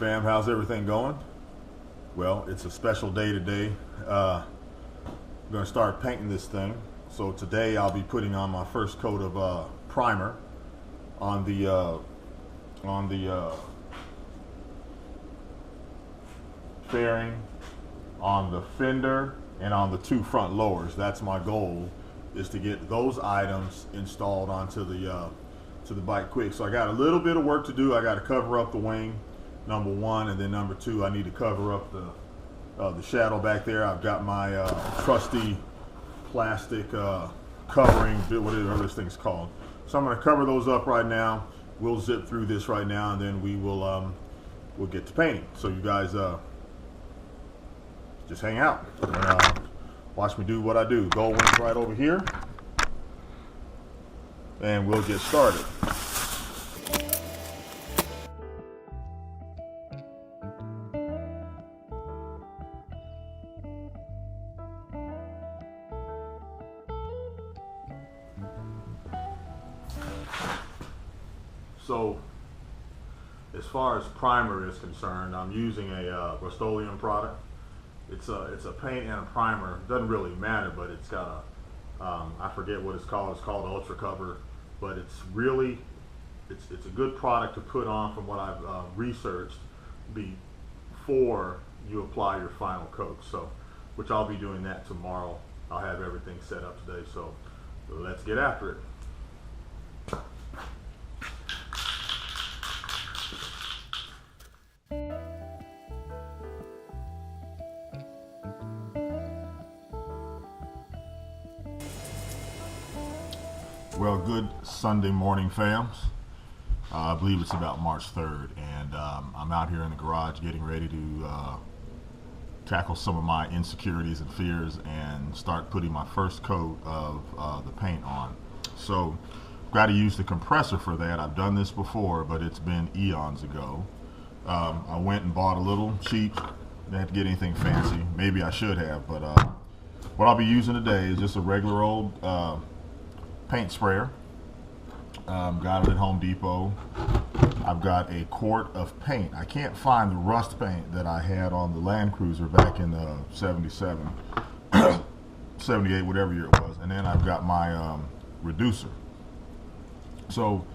fam, how's everything going? Well, it's a special day today. I'm going to start painting this thing. So today I'll be putting on my first coat of primer on the fairing, on the fender, and on the two front lowers. That's my goal, is to get those items installed onto the bike quick. So I got a little bit of work to do. I got to cover up the wing, number one, and then number two, I need to cover up the shadow back there. I've got my trusty plastic covering, whatever this thing's called. So I'm going to cover those up right now. We'll zip through this right now, and then we will we'll get to painting. So you guys just hang out and watch me do what I do. Gold wing's right over here, and we'll get started. So, as far as primer is concerned, I'm using a Rust-Oleum product. It's a paint and a primer. It doesn't really matter, but it's got a I forget what it's called. It's called Ultra Cover, but it's a good product to put on from what I've researched before you apply your final coat. So, which I'll be doing that tomorrow. I'll have everything set up today. So, let's get after it. Well, good Sunday morning, fams. I believe it's about March 3rd, and I'm out here in the garage getting ready to tackle some of my insecurities and fears and start putting my first coat of the paint on. So, got to use the compressor for that. I've done this before, but it's been eons ago. I went and bought a little cheap. Didn't have to get anything fancy. Maybe I should have, but what I'll be using today is just a regular old paint sprayer. Got it at Home Depot. I've got a quart of paint. I can't find the rust paint that I had on the Land Cruiser back in 77, 78, whatever year it was. And then I've got my reducer. So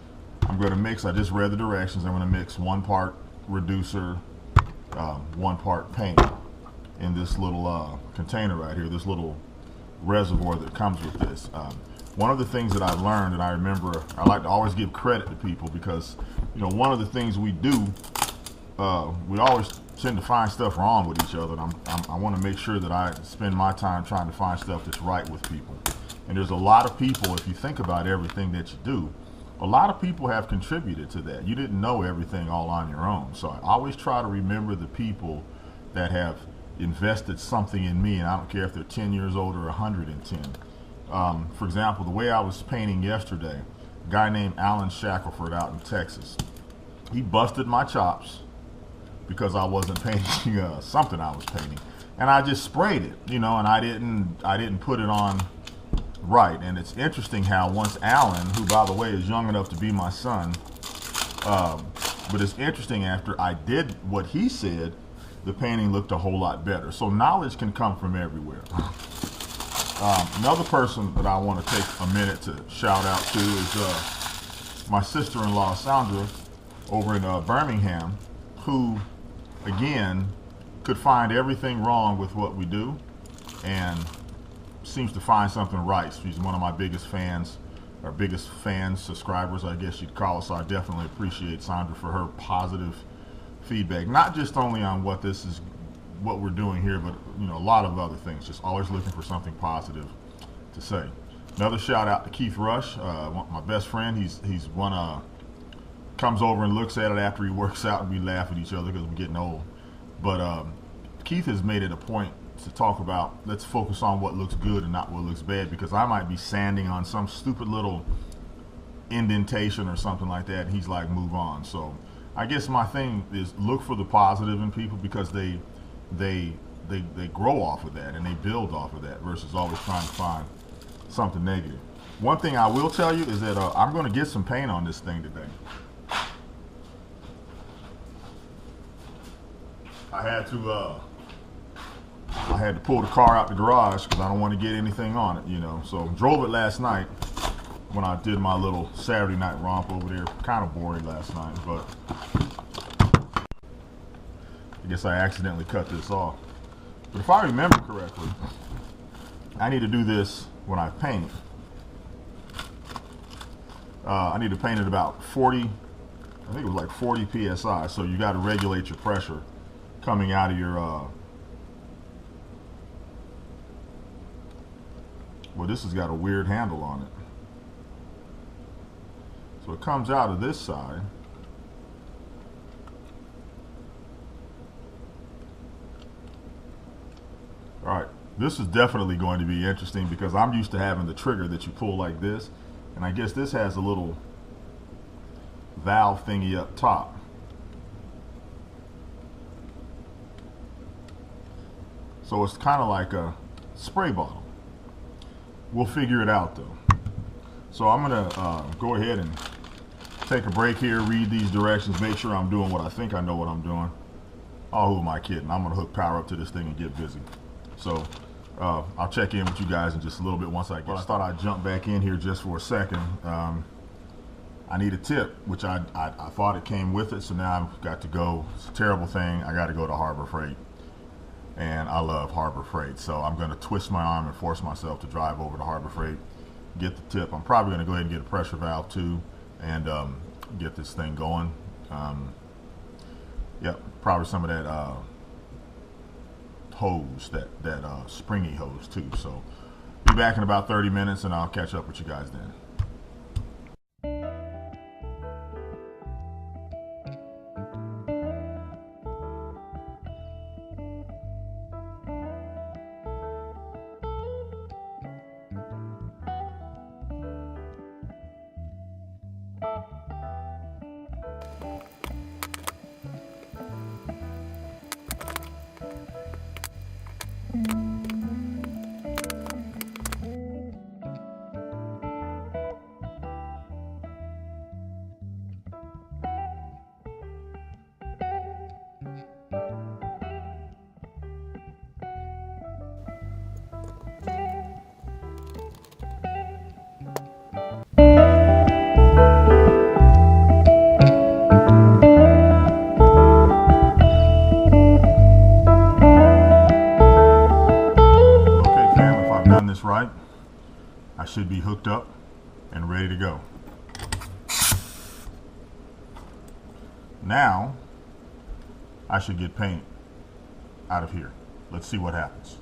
I'm going to mix, I just read the directions, I'm going to mix 1 part reducer, 1 part paint in this little container right here, this little reservoir that comes with this. One of the things that I've learned, and I remember, I like to always give credit to people because, you know, one of the things we do, we always tend to find stuff wrong with each other, and I want to make sure that I spend my time trying to find stuff that's right with people. And there's a lot of people, if you think about everything that you do, a lot of people have contributed to that. You didn't know everything all on your own. So I always try to remember the people that have invested something in me, and I don't care if they're 10 years old or 110. For example, the way I was painting yesterday, a guy named Alan Shackelford out in Texas, he busted my chops because I wasn't painting something I was painting, and I just sprayed it, you know, and I didn't put it on right. And it's interesting how once Alan, who by the way is young enough to be my son, but it's interesting after I did what he said, the painting looked a whole lot better. So knowledge can come from everywhere. Another person that I want to take a minute to shout out to is my sister-in-law Sandra over in Birmingham, who again could find everything wrong with what we do and seems to find something right. She's one of my biggest fans, or biggest fans, subscribers, I guess you'd call it. So I definitely appreciate Sandra for her positive feedback, not just only on what we're doing here, but you know, a lot of other things. Just always looking for something positive to say. Another shout out to Keith Rush, my best friend. He's one comes over and looks at it after he works out, and we laugh at each other because we're getting old. But Keith has made it a point to talk about, let's focus on what looks good and not what looks bad, because I might be sanding on some stupid little indentation or something like that, and he's like, move on. So I guess my thing is look for the positive in people, because they grow off of that and they build off of that versus always trying to find something negative. One thing I will tell you is that I'm going to get some paint on this thing today. I had to pull the car out the garage because I don't want to get anything on it, you know. So drove it last night when I did my little Saturday night romp over there. Kind of boring last night, but I guess I accidentally cut this off. But if I remember correctly, I need to do this when I paint. I need to paint it about 40, I think it was like 40 PSI. So you got to regulate your pressure coming out of your, well, this has got a weird handle on it. So it comes out of this side. All right, this is definitely going to be interesting because I'm used to having the trigger that you pull like this. And I guess this has a little valve thingy up top. So it's kind of like a spray bottle. We'll figure it out though. So I'm gonna go ahead and take a break here, read these directions, make sure I'm doing what I think I know what I'm doing. Oh, who am I kidding? I'm gonna hook power up to this thing and get busy. So I'll check in with you guys in just a little bit once I get. But I thought I'd jump back in here just for a second. I need a tip, which I thought it came with it, so now I've got to go. It's a terrible thing. I got to go to Harbor Freight, and I love Harbor Freight, so I'm going to twist my arm and force myself to drive over to Harbor Freight, get the tip. I'm probably going to go ahead and get a pressure valve too, and get this thing going. Yep, probably some of that hose, that springy hose too. So be back in about 30 minutes and I'll catch up with you guys then. Right, I should be hooked up and ready to go. Now I should get paint out of here. Let's see what happens.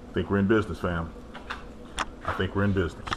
I think we're in business, fam. I think we're in business.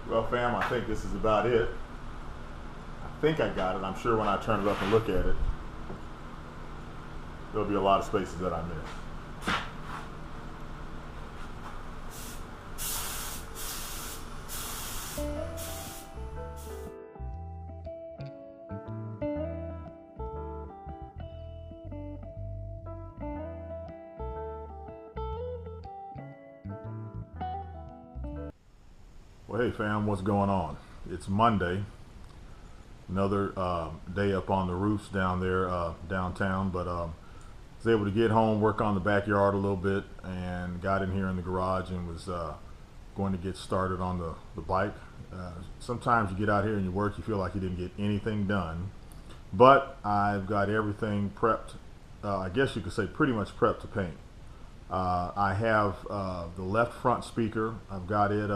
Well, fam, I think this is about it. I think I got it. I'm sure when I turn it up and look at it, there'll be a lot of spaces that I missed. Well, hey fam, what's going on? It's Monday, another day up on the roofs down there downtown, but was able to get home, work on the backyard a little bit, and got in here in the garage and was going to get started on the bike. Sometimes you get out here and you work, you feel like you didn't get anything done, but I've got everything prepped. I guess you could say pretty much prepped to paint. I have the left front speaker. I've got it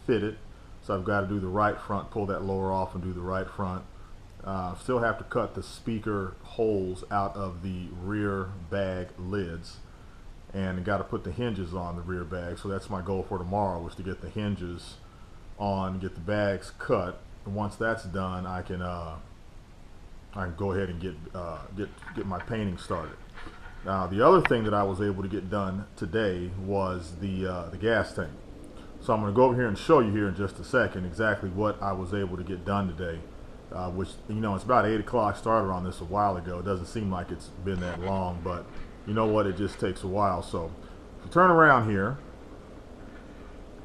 fitted, so I've got to do the right front, pull that lower off and do the right front. Still have to cut the speaker holes out of the rear bag lids, and got to put the hinges on the rear bag. So that's my goal for tomorrow, was to get the hinges on, get the bags cut. And once that's done, I can go ahead and get my painting started. Now, the other thing that I was able to get done today was the gas tank. So I'm going to go over here and show you here in just a second exactly what I was able to get done today. Which, you know, it's about 8 o'clock. Started on this a while ago. It doesn't seem like it's been that long, but you know what? It just takes a while. So if you turn around here,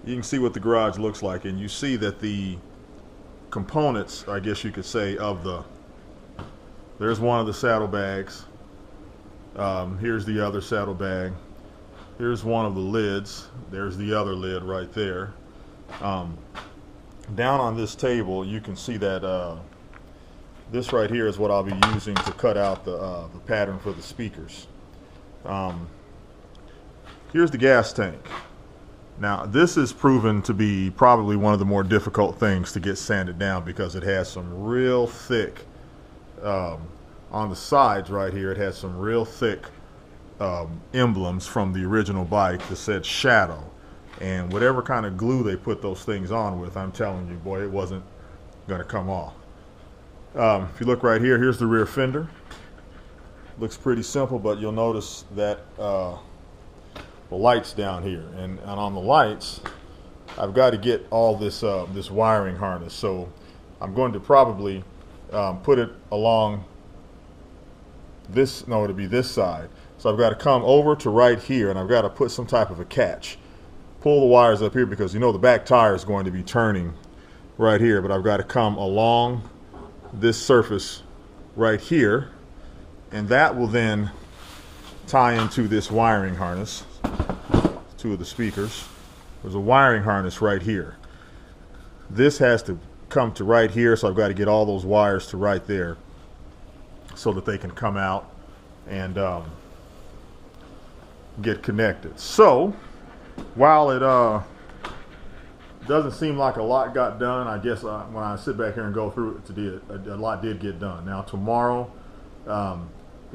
you can see what the garage looks like, and you see that the components, I guess you could say, there's one of the saddlebags. Here's the other saddlebag. Here's one of the lids. There's the other lid right there. Down on this table, you can see that this right here is what I'll be using to cut out the pattern for the speakers. Here's the gas tank. Now, this is proven to be probably one of the more difficult things to get sanded down, because it has some real thick, on the sides right here, it has some real thick emblems from the original bike that said Shadow. And whatever kind of glue they put those things on with, I'm telling you, boy, it wasn't going to come off. If you look right here, here's the rear fender. Looks pretty simple, but you'll notice that the lights down here. And on the lights, I've got to get all this this wiring harness. So I'm going to probably put it along this, no, it'll be this side. So I've got to come over to right here, and I've got to put some type of a catch. Pull the wires up here, because you know the back tire is going to be turning right here, but I've got to come along this surface right here, and that will then tie into this wiring harness. Two of the speakers. There's a wiring harness right here. This has to come to right here, so I've got to get all those wires to right there so that they can come out and get connected. So while it doesn't seem like a lot got done, I guess when I sit back here and go through it today, a lot did get done. Now tomorrow, the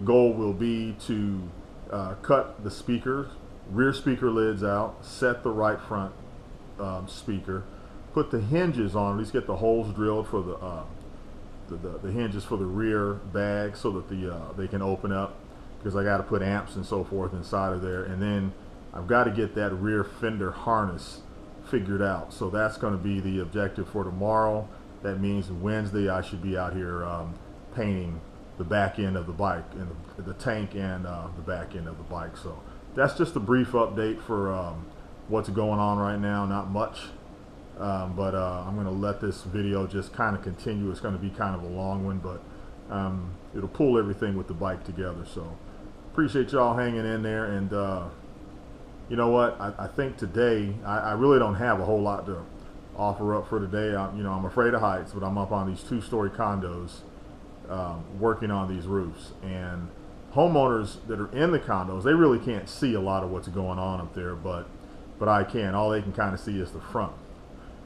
goal will be to cut the speakers, rear speaker lids out, set the right front speaker, put the hinges on, at least get the holes drilled for the hinges for the rear bag, so that they can open up, because I got to put amps and so forth inside of there. And then I've got to get that rear fender harness figured out. So that's going to be the objective for tomorrow. That means Wednesday I should be out here painting the back end of the bike, and the tank, and the back end of the bike. So that's just a brief update for what's going on right now. Not much, but I'm going to let this video just kind of continue. It's going to be kind of a long one, but it'll pull everything with the bike together. So appreciate y'all hanging in there. And you know what, I think today I really don't have a whole lot to offer up for today. I'm afraid of heights, but I'm up on these 2-story condos working on these roofs, and homeowners that are in the condos, they really can't see a lot of what's going on up there, but I can. All they can kind of see is the front.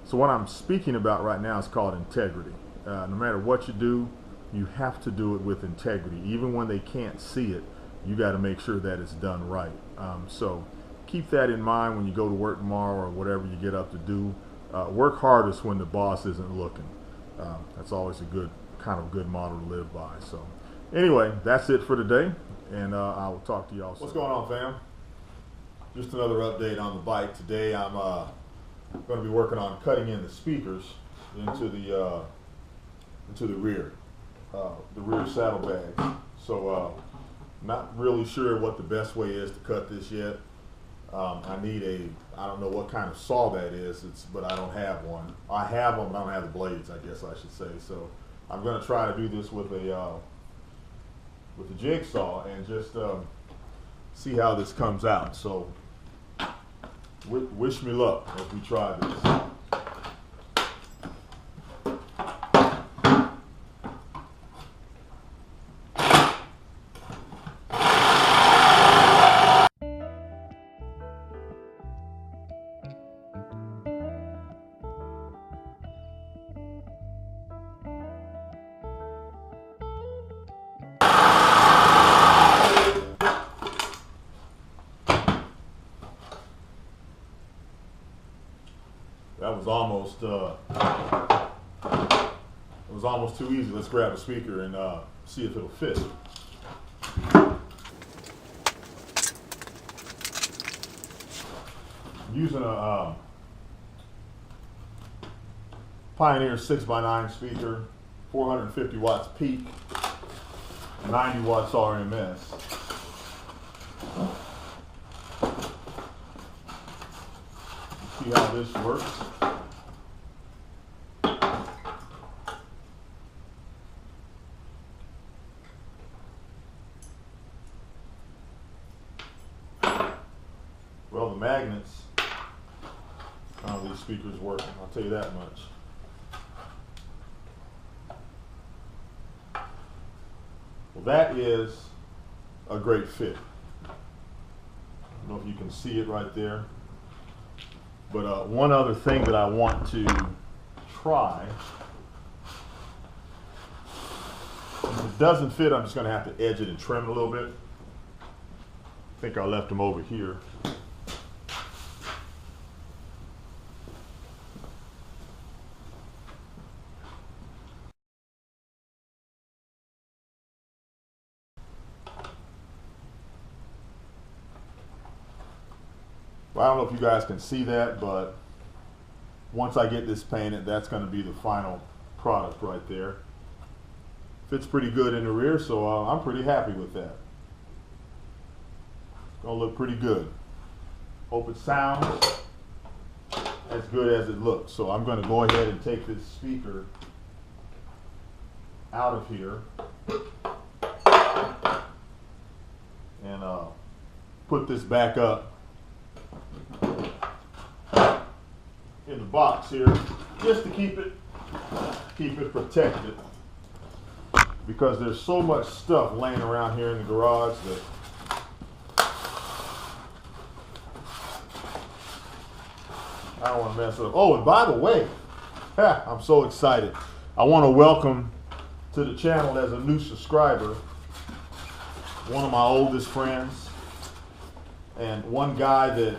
So what I'm speaking about right now is called integrity. No matter what you do, you have to do it with integrity. Even when they can't see it, you got to make sure that it's done right. So keep that in mind when you go to work tomorrow, or whatever you get up to do. Work hardest when the boss isn't looking. That's always a good model to live by. So anyway, that's it for today, and I will talk to y'all soon. What's going on, fam? Just another update on the bike. Today I'm going to be working on cutting in the speakers into the rear saddlebag. So not really sure what the best way is to cut this yet. I need I don't know what kind of saw that is, but I don't have one. I have them, but I don't have the blades, I guess I should say. So I'm going to try to do this with a with the jigsaw and just see how this comes out. So wish me luck as we try this. That was almost it was almost too easy. Let's grab a speaker and see if it'll fit. I'm using a Pioneer 6x9 speaker, 450 watts peak, 90 watts RMS. See how this works. Well, the magnets on these speakers work, I'll tell you that much. Well, that is a great fit. I don't know if you can see it right there. But one other thing that I want to try, if it doesn't fit, I'm just going to have to edge it and trim it a little bit. I think I left them over here. Well, I don't know if you guys can see that, but once I get this painted, that's going to be the final product right there. Fits pretty good in the rear, so I'm pretty happy with that. It's going to look pretty good. Hope it sounds as good as it looks. So I'm going to go ahead and take this speaker out of here and put this back up in the box here, just to keep it protected, because there's so much stuff laying around here in the garage that I don't want to mess it up. Oh, and by the way, I'm so excited. I want to welcome to the channel as a new subscriber one of my oldest friends, and one guy that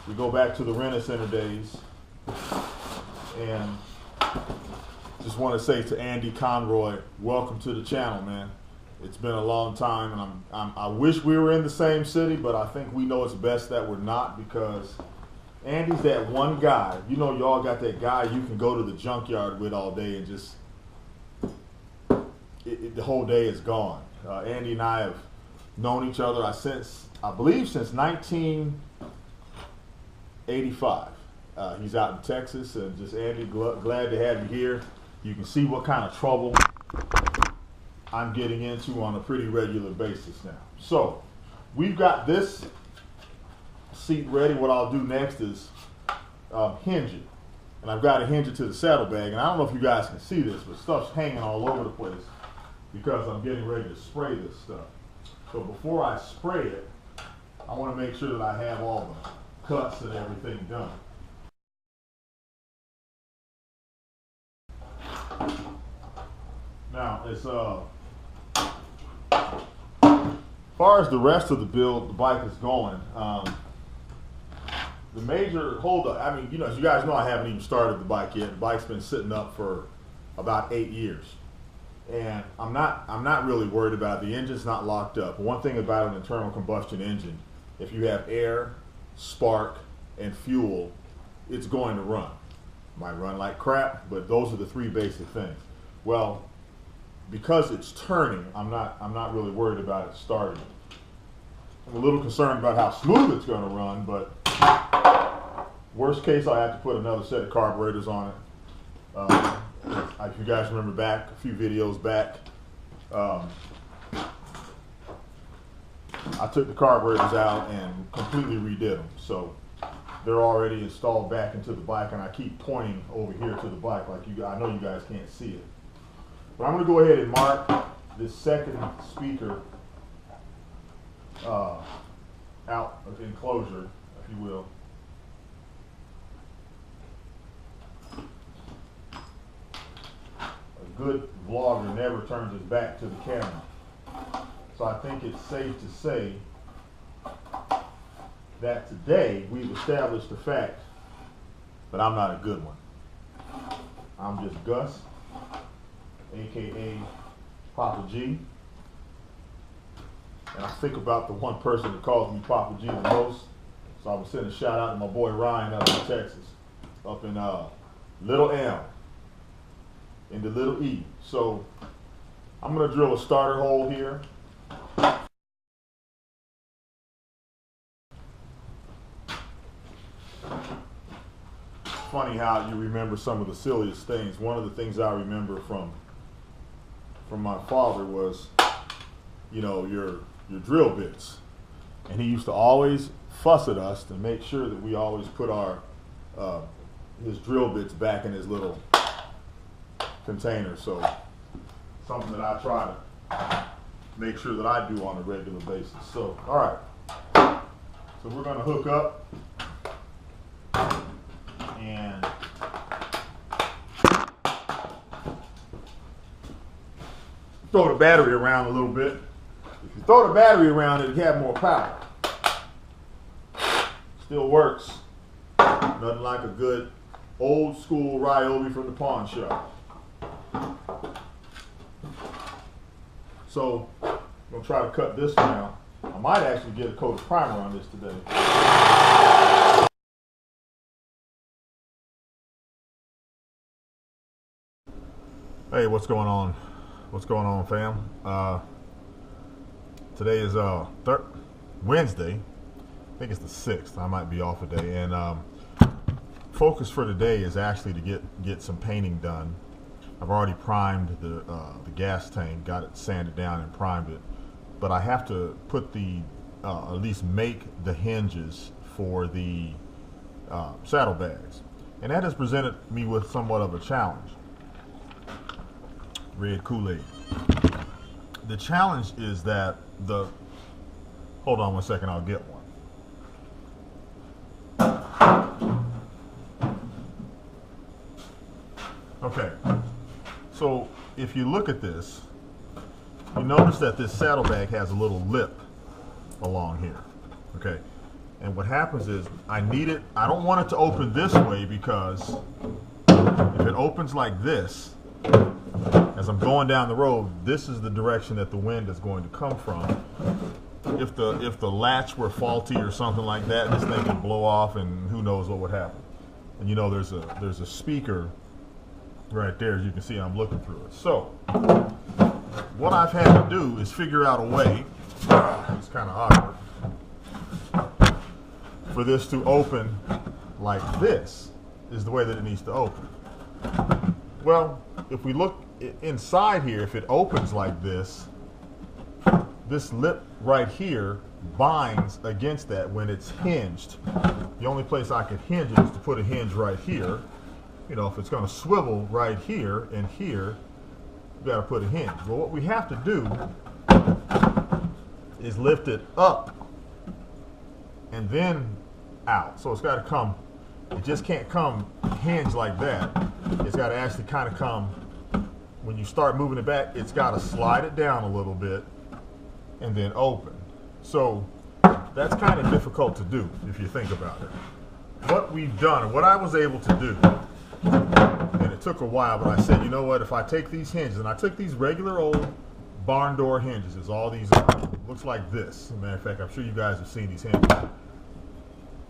we go back to the Rent-A-Center days, and just want to say to Andy Conroy, welcome to the channel, man. It's been a long time, and I wish we were in the same city, but I think we know it's best that we're not, because Andy's that one guy. You know, y'all got that guy you can go to the junkyard with all day and just the whole day is gone. Andy and I have known each other I believe since 1985. He's out in Texas, and just Andy, glad to have you here. You can see what kind of trouble I'm getting into on a pretty regular basis now. So we've got this seat ready. What I'll do next is hinge it, and I've got to hinge it to the saddlebag. And I don't know if you guys can see this, but stuff's hanging all over the place because I'm getting ready to spray this stuff. So before I spray it, I want to make sure that I have all the cuts and everything done. Now, as far as the rest of the build, the bike is going. The major holdup, I mean, you know, as you guys know, I haven't even started the bike yet. The bike's been sitting up for about 8 years, and I'm not really worried about it. The engine's not locked up. One thing about an internal combustion engine, if you have air, spark, and fuel, it's going to run. Might run like crap, but those are the three basic things. Well, because it's turning, I'm not really worried about it starting. I'm a little concerned about how smooth it's going to run, but worst case, I have to put another set of carburetors on it. If you guys remember back a few videos back, Um, I took the carburetors out and completely redid them. So they're already installed back into the bike, and I keep pointing over here to the bike like I know you guys can't see it. But I'm going to go ahead and mark this second speaker out of the enclosure, if you will. A good vlogger never turns his back to the camera. So I think it's safe to say that today we've established the fact that I'm not a good one. I'm just Gus, aka Papa G. And I think about the one person that calls me Papa G the most. So I would send a shout out to my boy Ryan up in Texas, up in Little M, in the Little E. So I'm gonna drill a starter hole here. Funny how you remember some of the silliest things. One of the things I remember from my father was, you know, your drill bits, and he used to always fuss at us to make sure that we always put our his drill bits back in his little container. So something that I try to make sure that I do on a regular basis. So all right, so we're going to hook up and throw the battery around a little bit. If you throw the battery around, it'll have more power. Still works. Nothing like a good old school Ryobi from the pawn shop. So I'm gonna try to cut this down. I might actually get a coat of primer on this today. Hey, what's going on? What's going on, fam? Today is Wednesday. I think it's the 6th. I might be off a day. And focus for today is actually to get some painting done. I've already primed the gas tank, got it sanded down and primed it. But I have to put at least make the hinges for the saddlebags. And that has presented me with somewhat of a challenge. Red Kool-Aid. The challenge is that hold on one second, I'll get one. Okay, so if you look at this, you notice that this saddlebag has a little lip along here, okay? And what happens is I don't want it to open this way, because if it opens like this, as I'm going down the road, this is the direction that the wind is going to come from. If the latch were faulty or something like that, this thing could blow off, and who knows what would happen. And you know, there's a speaker right there, as you can see. I'm looking through it. So what I've had to do is figure out a way. It's kind of awkward for this to open like this. Is the way that it needs to open. Well, if we look inside here, if it opens like this, this lip right here binds against that when it's hinged. The only place I could hinge it is to put a hinge right here. You know, if it's going to swivel right here and here, you got to put a hinge. Well, what we have to do is lift it up and then out. So it's got to come. It just can't come hinged like that. It's got to actually kind of come. When you start moving it back, it's got to slide it down a little bit and then open. So that's kind of difficult to do if you think about it. What we've done, and what I was able to do, and it took a while, but I said, you know what, if I take these hinges, and I took these regular old barn door hinges, as all these are, looks like this. As a matter of fact, I'm sure you guys have seen these hinges.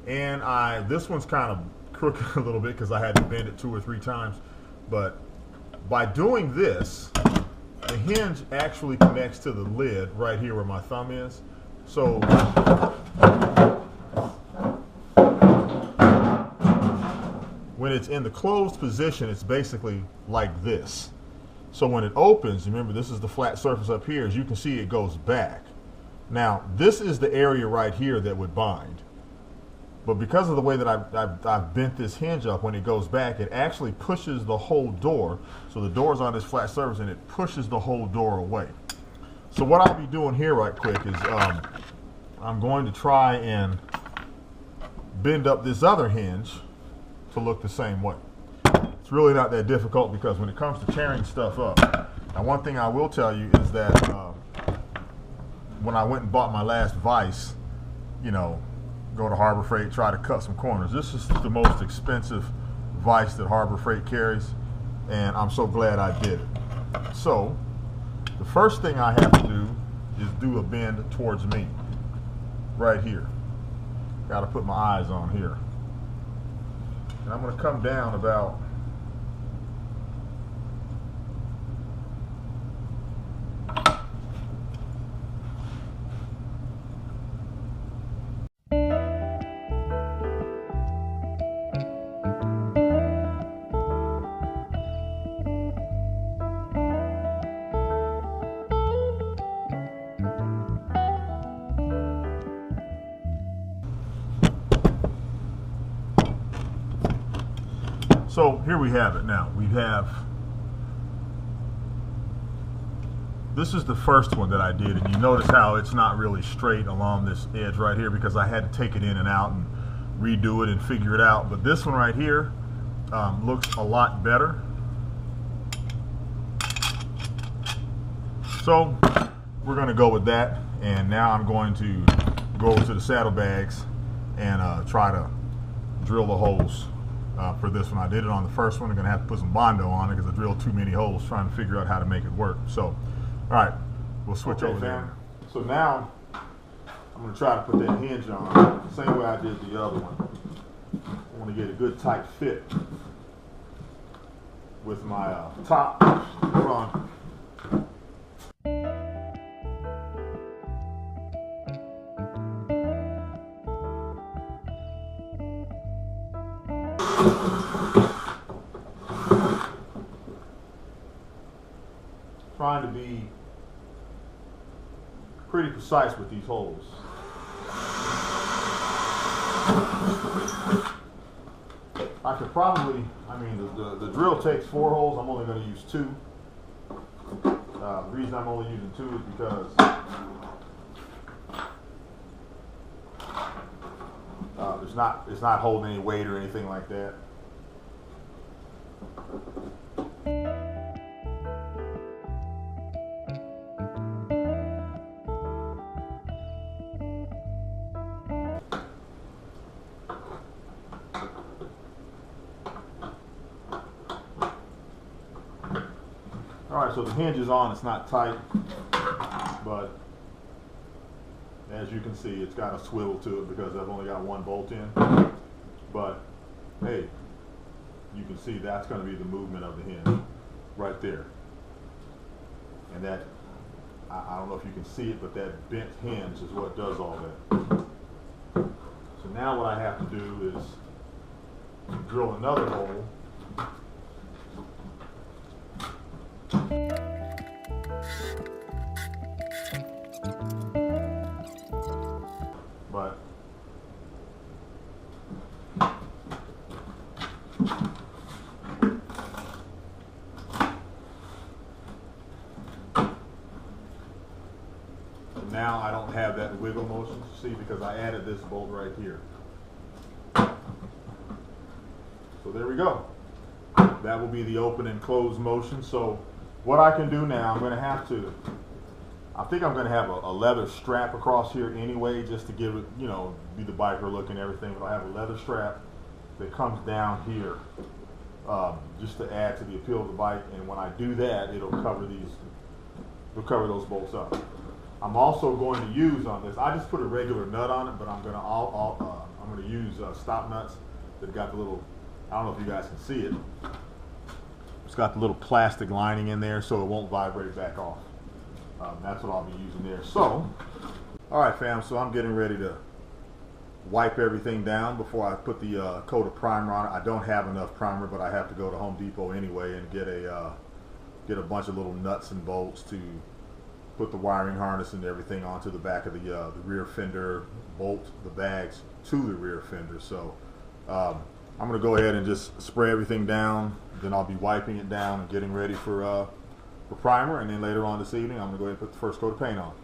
And this one's kind of crooked a little bit because I had to bend it 2 or 3 times. But by doing this, the hinge actually connects to the lid right here where my thumb is. So when it's in the closed position, it's basically like this. So when it opens, remember this is the flat surface up here, as you can see it goes back. Now this is the area right here that would bind. But because of the way that I've bent this hinge up, when it goes back, it actually pushes the whole door. So the door's on this flat surface and it pushes the whole door away. So what I'll be doing here right quick is I'm going to try and bend up this other hinge to look the same way. It's really not that difficult, because when it comes to tearing stuff up, now one thing I will tell you is that when I went and bought my last vise, you know, go to Harbor Freight, try to cut some corners. This is the most expensive vise that Harbor Freight carries, and I'm so glad I did it. So the first thing I have to do is do a bend towards me, right here. Got to put my eyes on here. And I'm going to come down about So here we have it now. We have, this is the first one that I did, and you notice how it's not really straight along this edge right here, because I had to take it in and out and redo it and figure it out. But this one right here looks a lot better. So we're going to go with that, and now I'm going to go over to the saddlebags and try to drill the holes for this one. I did it on the first one. I'm going to have to put some Bondo on it because I drilled too many holes trying to figure out how to make it work. So, all right, we'll switch over there. So now I'm going to try to put that hinge on the same way I did the other one. I want to get a good tight fit with my top front. Trying to be pretty precise with these holes. I could probably, the drill takes 4 holes. I'm only going to use 2. The reason I'm only using 2 is because it's not holding any weight or anything like that. Alright, so the hinge is on, it's not tight, but as you can see, it's got a swivel to it because I've only got 1 bolt in. But hey, you can see that's going to be the movement of the hinge right there. And that, I don't know if you can see it, but that bent hinge is what does all that. So now what I have to do is drill another hole. But now I don't have that wiggle motion, see, because I added this bolt right here. So there we go. That will be the open and close motion. So what I can do now, I think I'm going to have a leather strap across here anyway, just to give it, be the biker look and everything. But I have a leather strap that comes down here, just to add to the appeal of the bike. And when I do that, it'll cover those bolts up. I'm also going to use on this, I just put a regular nut on it, but I'm going to use stop nuts that got the little, I don't know if you guys can see it. It's got the little plastic lining in there so it won't vibrate back off. That's what I'll be using there. So, all right, fam, so I'm getting ready to wipe everything down before I put the coat of primer on it. I don't have enough primer, but I have to go to Home Depot anyway and get a get a bunch of little nuts and bolts to put the wiring harness and everything onto the back of the rear fender, bolt the bags to the rear fender. So I'm going to go ahead and just spray everything down. Then I'll be wiping it down and getting ready for primer. And then later on this evening, I'm going to go ahead and put the first coat of paint on.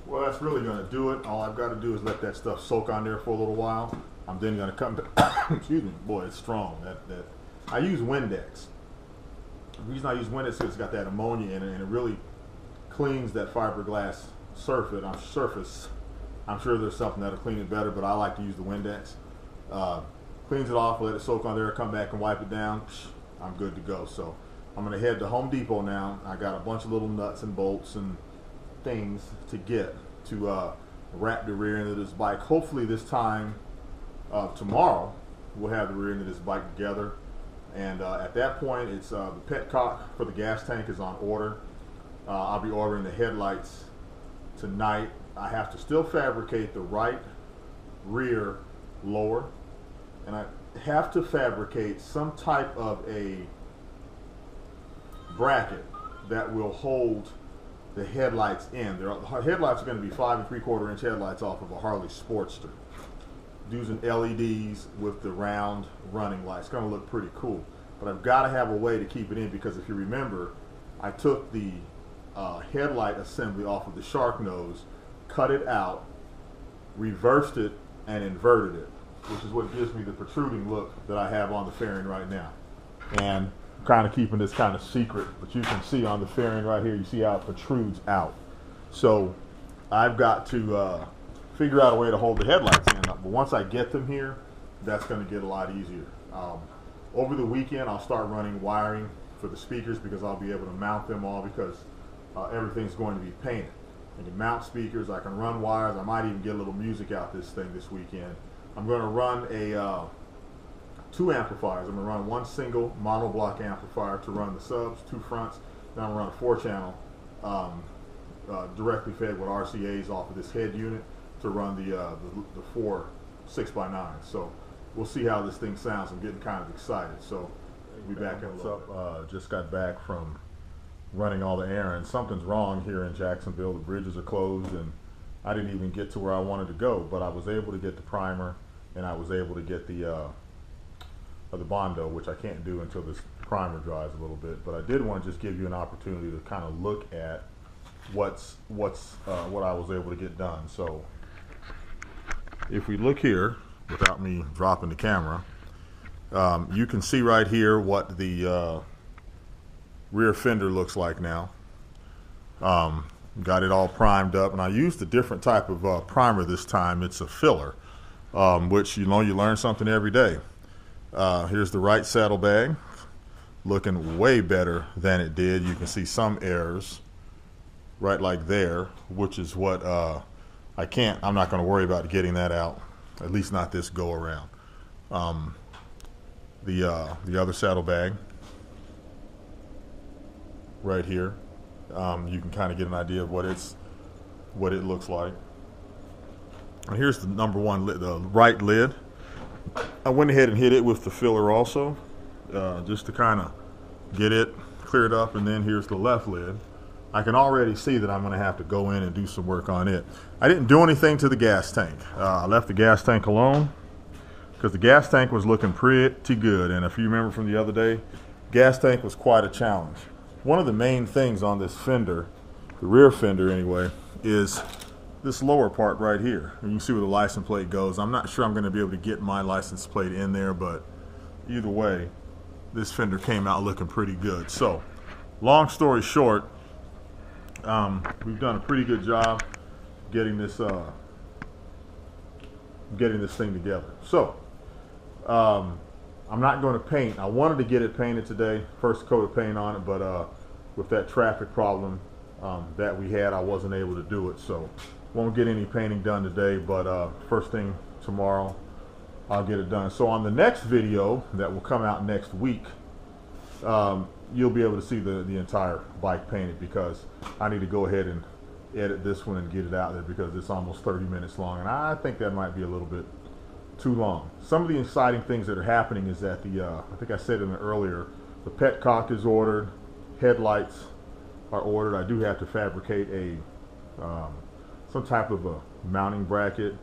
Well, that's really going to do it. All I've got to do is let that stuff soak on there for a little while. I'm then going to come back. Excuse me, boy, it's strong. That I use Windex. The reason I use Windex is because it's got that ammonia in it, and it really cleans that fiberglass surface. I'm sure there's something that'll clean it better, but I like to use the Windex. Cleans it off, let it soak on there, come back and wipe it down. I'm good to go. So I'm going to head to Home Depot now. I got a bunch of little nuts and bolts and things to get to wrap the rear end of this bike. Hopefully this time tomorrow we'll have the rear end of this bike together, and at that point it's the petcock for the gas tank is on order. I'll be ordering the headlights tonight. I have to still fabricate the right rear lower, and I have to fabricate some type of a bracket that will hold the headlights in. The headlights are going to be 5 3/4 inch headlights off of a Harley Sportster, using LEDs with the round running lights. It's going to look pretty cool, but I've got to have a way to keep it in, because if you remember, I took the headlight assembly off of the Shark Nose, cut it out, reversed it, and inverted it, which is what gives me the protruding look that I have on the fairing right now. And I'm kind of keeping this kind of secret, but you can see on the fairing right here, you see how it protrudes out. So I've got to figure out a way to hold the headlights in. But once I get them here, that's going to get a lot easier. Over the weekend, I'll start running wiring for the speakers, because I'll be able to mount them all, because everything's going to be painted. I can mount speakers, I can run wires, I might even get a little music out this thing this weekend. I'm going to run a 2 amplifiers. I'm going to run one single monoblock amplifier to run the subs, 2 fronts. Then I'm going to run a 4-channel directly fed with RCAs off of this head unit to run the 4 6x9. So we'll see how this thing sounds. I'm getting kind of excited. So we'll be back in a little bit. Just got back from running all the errands. Something's wrong here in Jacksonville. The bridges are closed, and I didn't even get to where I wanted to go, but I was able to get the primer, and I was able to get the Bondo, which I can't do until this primer dries a little bit. But I did want to just give you an opportunity to kind of look at what I was able to get done. So if we look here, without me dropping the camera, you can see right here what the rear fender looks like now. Got it all primed up, and I used a different type of primer this time. It's a filler, which, you know, you learn something every day. Here's the right saddlebag, looking way better than it did. You can see some errors right like there, which is what I'm not going to worry about getting that out, at least not this go around. The other saddlebag right here, you can kind of get an idea of what it looks like. And here's the number one lid, the right lid. I went ahead and hit it with the filler also, just to kind of get it cleared up. And then here's the left lid. I can already see that I'm going to have to go in and do some work on it. I didn't do anything to the gas tank. I left the gas tank alone because the gas tank was looking pretty good. And if you remember from the other day, gas tank was quite a challenge. One of the main things on this fender, the rear fender anyway, is this lower part right here. And you can see where the license plate goes. I'm not sure I'm going to be able to get my license plate in there, but either way, this fender came out looking pretty good. So, long story short, we've done a pretty good job getting this thing together. So, I'm not going to paint. I wanted to get it painted today, first coat of paint on it, but with that traffic problem that we had, I wasn't able to do it. So, won't get any painting done today, but first thing tomorrow, I'll get it done. So on the next video that will come out next week, you'll be able to see the entire bike painted, because I need to go ahead and edit this one and get it out there because it's almost 30 minutes long, and I think that might be a little bit too long. Some of the exciting things that are happening is that I think I said it earlier, the petcock is ordered, headlights are ordered. I do have to fabricate some type of a mounting bracket.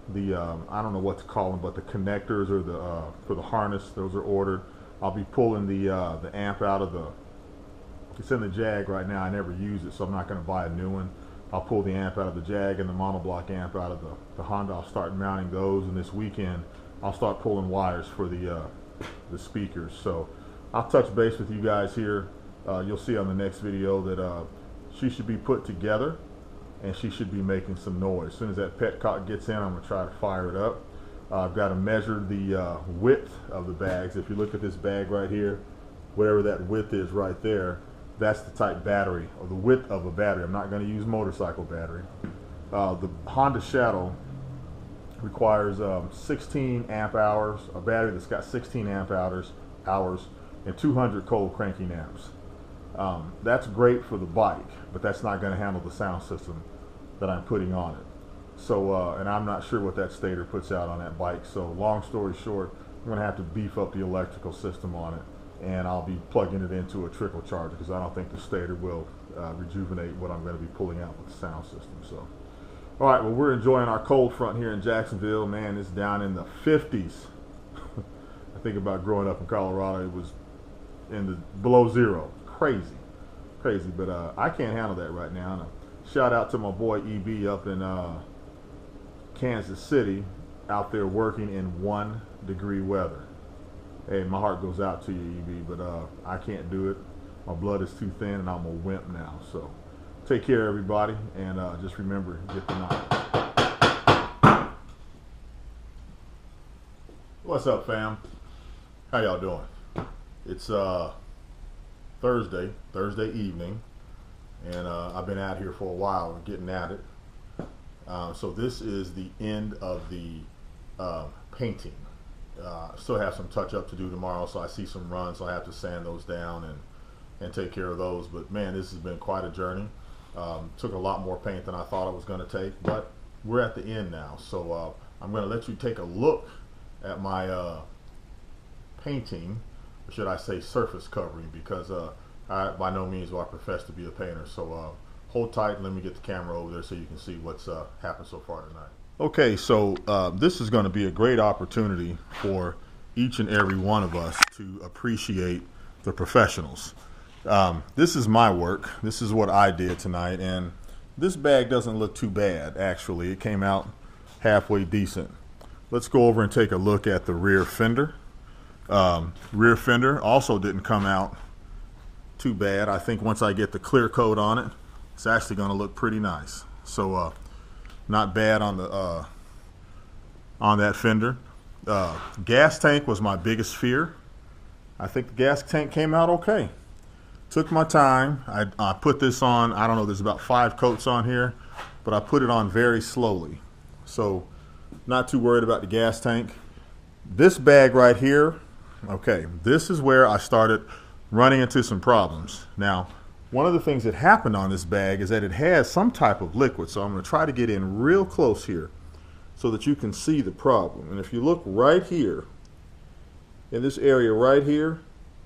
I don't know what to call them, but the connectors or for the harness, those are ordered. I'll be pulling the amp out of it's in the Jag right now. I never use it, so I'm not going to buy a new one. I'll pull the amp out of the Jag and the monoblock amp out of the Honda. I'll start mounting those, and this weekend I'll start pulling wires for the speakers. So I'll touch base with you guys here. You'll see on the next video that she should be put together, and she should be making some noise. As soon as that petcock gets in, I'm going to try to fire it up. I've got to measure the width of the bags. If you look at this bag right here, whatever that width is right there, that's the type battery, or the width of a battery. I'm not going to use motorcycle battery. The Honda Shadow requires 16 amp hours, a battery that's got 16 amp hours and 200 cold cranking amps. That's great for the bike, but that's not going to handle the sound system that I'm putting on it. So, and I'm not sure what that stator puts out on that bike. So long story short, I'm going to have to beef up the electrical system on it, and I'll be plugging it into a trickle charger because I don't think the stator will rejuvenate what I'm going to be pulling out with the sound system. So, all right, well, we're enjoying our cold front here in Jacksonville. Man, it's down in the 50s. I think about growing up in Colorado, it was in the below zero. Crazy, but I can't handle that right now. And a shout out to my boy EB up in Kansas City, out there working in 1 degree weather. Hey, my heart goes out to you, EB, but I can't do it. My blood is too thin, and I'm a wimp now. So take care, everybody, and just remember, get the knife. What's up, fam? How y'all doing? It's Thursday evening, and I've been out here for a while getting at it. So this is the end of the painting. Still have some touch up to do tomorrow, so I see some runs, so I have to sand those down and take care of those. But man, this has been quite a journey. Took a lot more paint than I thought it was going to take, but we're at the end now. So I'm going to let you take a look at my painting, or should I say surface covering, because I by no means do I profess to be a painter. So hold tight and let me get the camera over there so you can see what's happened so far tonight. Okay, so this is going to be a great opportunity for each and every one of us to appreciate the professionals. This is my work. This is what I did tonight, and this bag doesn't look too bad, actually. It came out halfway decent. Let's go over and take a look at the rear fender. Rear fender also didn't come out too bad. I think once I get the clear coat on it, it's actually going to look pretty nice. So not bad on the on that fender. Gas tank was my biggest fear. I think the gas tank came out okay. Took my time. I put this on, I don't know, there's about 5 coats on here, but I put it on very slowly. So not too worried about the gas tank. This bag right here, okay, this is where I started running into some problems. Now, one of the things that happened on this bag is that it has some type of liquid, so I'm going to try to get in real close here so that you can see the problem. And if you look right here, in this area right here,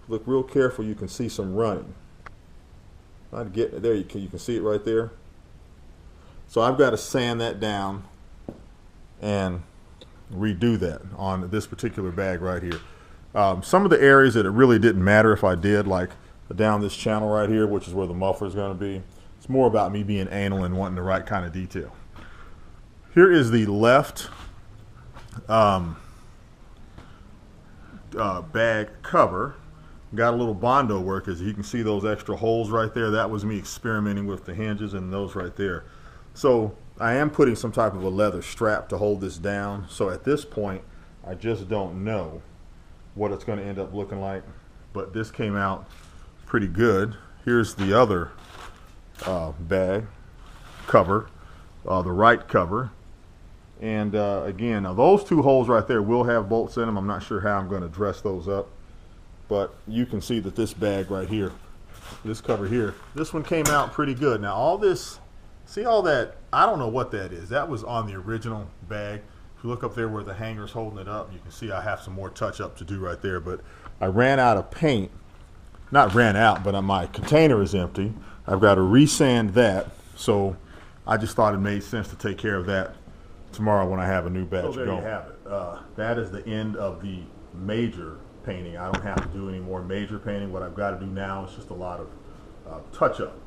look real careful, you can see some running. Not getting there, you can see it right there. So I've got to sand that down and redo that on this particular bag right here. Some of the areas that it really didn't matter if I did, like down this channel right here, which is where the muffler is going to be. It's more about me being anal and wanting the right kind of detail. Here is the left bag cover. Got a little Bondo work, as you can see those extra holes right there. That was me experimenting with the hinges and those right there. So I am putting some type of a leather strap to hold this down. So at this point, I just don't know what it's going to end up looking like, but this came out pretty good. Here's the other bag cover, the right cover. And again, now those 2 holes right there will have bolts in them. I'm not sure how I'm going to dress those up. but you can see that this bag right here, this cover here, this one came out pretty good. Now all this, see all that, I don't know what that is. That was on the original bag. If you look up there where the hanger's holding it up, you can see I have some more touch up to do right there, but I ran out of paint. Not ran out, but my container is empty. I've got to resand that, so I just thought it made sense to take care of that tomorrow when I have a new batch going. So there you have it. That is the end of the major painting. I don't have to do any more major painting. What I've got to do now is just a lot of touch-up,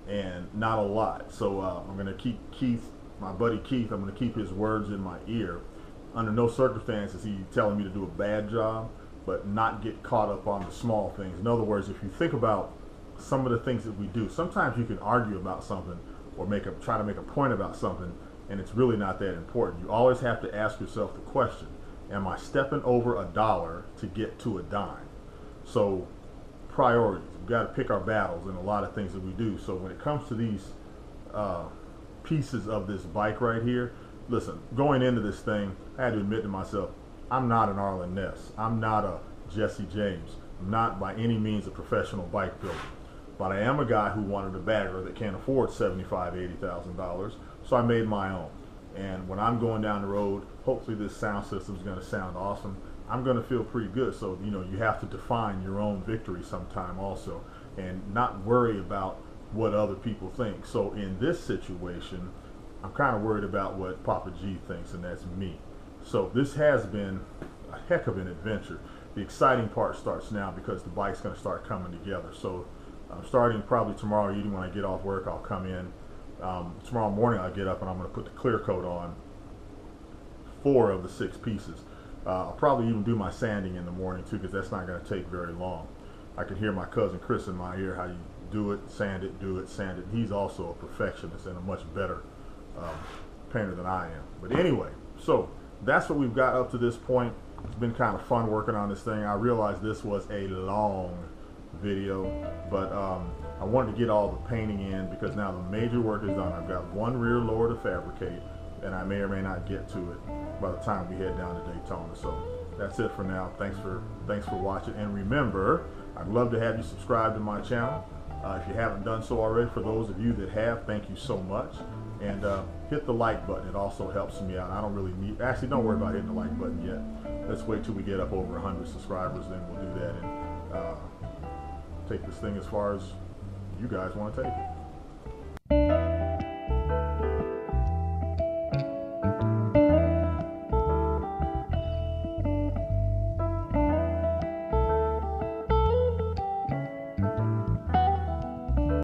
and not a lot. So I'm going to keep Keith, my buddy Keith, I'm going to keep his words in my ear. Under no circumstances is he telling me to do a bad job, but not get caught up on the small things. In other words, if you think about some of the things that we do, sometimes you can argue about something or try to make a point about something, and it's really not that important. You always have to ask yourself the question, am I stepping over $1 to get to a dime? So priorities, we've got to pick our battles in a lot of things that we do. So when it comes to these pieces of this bike right here, listen, going into this thing, I had to admit to myself, I'm not an Arlen Ness. I'm not a Jesse James. I'm not by any means a professional bike builder. But I am a guy who wanted a bagger that can't afford $75,000, $80,000, so I made my own. And when I'm going down the road, hopefully this sound system is going to sound awesome. I'm going to feel pretty good. So, you know, you have to define your own victory sometime also, and not worry about what other people think. So in this situation, I'm kind of worried about what Papa G thinks, and that's me. So this has been a heck of an adventure. The exciting part starts now because the bike's going to start coming together. So starting probably tomorrow evening when I get off work, I'll come in. Tomorrow morning I'll get up and I'm going to put the clear coat on 4 of the 6 pieces. I'll probably even do my sanding in the morning too, because that's not going to take very long. I can hear my cousin Chris in my ear how you do it, sand it, do it, sand it. He's also a perfectionist and a much better painter than I am. But anyway, so that's what we've got up to this point. It's been kind of fun working on this thing. I realized this was a long video, but I wanted to get all the painting in because now the major work is done. I've got one rear lower to fabricate, and I may or may not get to it by the time we head down to Daytona. So that's it for now. Thanks for watching, and remember, I'd love to have you subscribe to my channel. If you haven't done so already, for those of you that have, thank you so much. And hit the like button. It also helps me out. I don't really need, actually don't worry about hitting the like button yet. Let's wait till we get up over 100 subscribers, then we'll do that and take this thing as far as you guys want to take it.